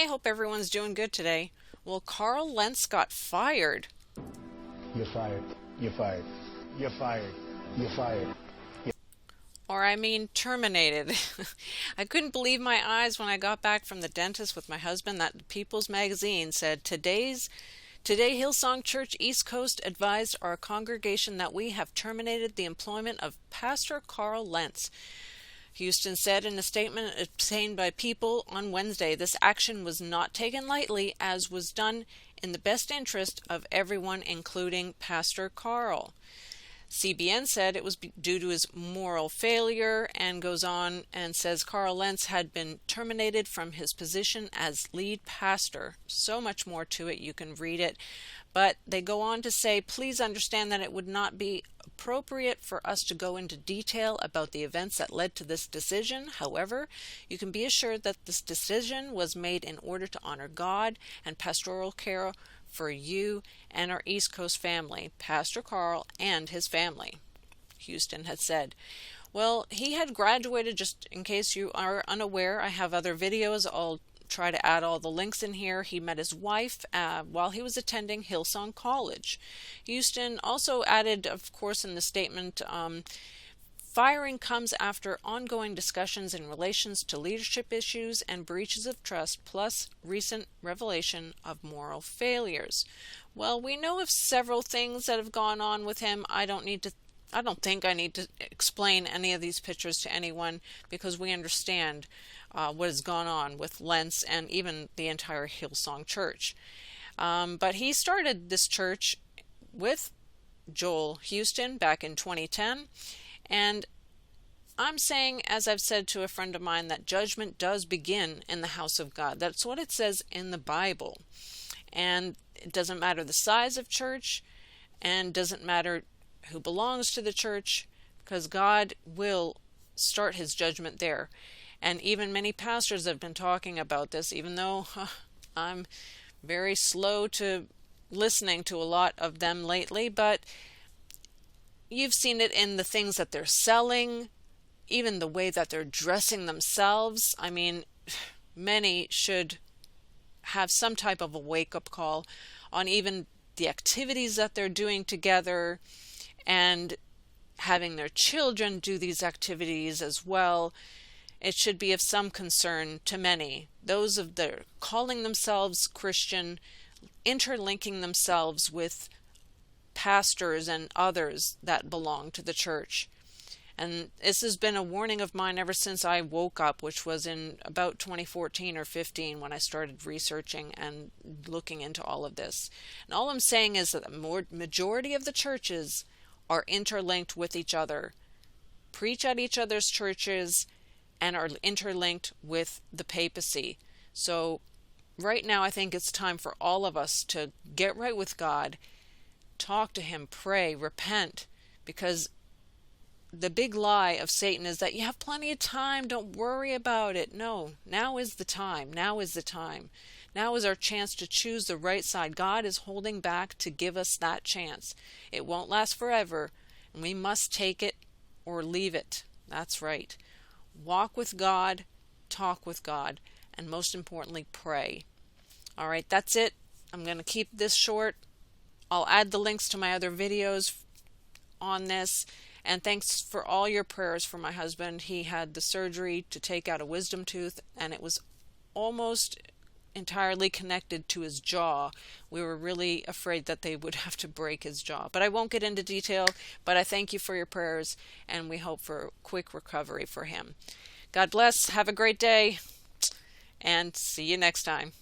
I hope everyone's doing good today. Well, Carl Lentz got fired. You're fired. You're fired. You're fired. You're fired. Or I mean terminated. I couldn't believe my eyes when I got back from the dentist with my husband that People's magazine said Today Hillsong Church East Coast advised our congregation that we have terminated the employment of Pastor Carl Lentz. Houston said in a statement obtained by People on Wednesday, this action was not taken lightly as was done in the best interest of everyone, including Pastor Carl. CBN said it was due to his moral failure and goes on and says Carl Lentz had been terminated from his position as lead pastor. So much more to it, you can read it. But they go on to say, please understand that it would not be appropriate for us to go into detail about the events that led to this decision. However, you can be assured that this decision was made in order to honor God and pastoral care for you and our East Coast family, Pastor Carl and his family, Houston had said. Well, he had graduated, just in case you are unaware. I have other videos. I'll try to add all the links in here. He met his wife while he was attending Hillsong College. Houston also added, of course, in the statement, firing comes after ongoing discussions in relations to leadership issues and breaches of trust, plus recent revelation of moral failures. Well, we know of several things that have gone on with him. I don't think I need to explain any of these pictures to anyone because we understand what has gone on with Lentz and even the entire Hillsong Church. But he started this church with Joel Houston back in 2010. And I'm saying, as I've said to a friend of mine, that judgment does begin in the house of God. That's what it says in the Bible. And it doesn't matter the size of church, and doesn't matter who belongs to the church, because God will start his judgment there. And even many pastors have been talking about this, even though I'm very slow to listening to a lot of them lately, but you've seen it in the things that they're selling, even the way that they're dressing themselves. I mean, many should have some type of a wake-up call on even the activities that they're doing together and having their children do these activities as well. It should be of some concern to many. Those of the calling themselves Christian, interlinking themselves with pastors and others that belong to the church. And this has been a warning of mine ever since I woke up, which was in about 2014 or 15 when I started researching and looking into all of this. And all I'm saying is that the majority of the churches are interlinked with each other, preach at each other's churches, and are interlinked with the papacy. So right now I think it's time for all of us to get right with God, talk to him, pray, repent, because the big lie of Satan is that you have plenty of time, don't worry about it. No, now is the time. Now is the time. Now is our chance to choose the right side. God is holding back to give us that chance. It won't last forever, and we must take it or leave it. That's right. Walk with God, talk with God, and most importantly, pray. All right, that's it. I'm going to keep this short. I'll add the links to my other videos on this. And thanks for all your prayers for my husband. He had the surgery to take out a wisdom tooth, and it was almost entirely connected to his jaw. We were really afraid that they would have to break his jaw. But I won't get into detail, but I thank you for your prayers, and we hope for quick recovery for him. God bless. Have a great day, and see you next time.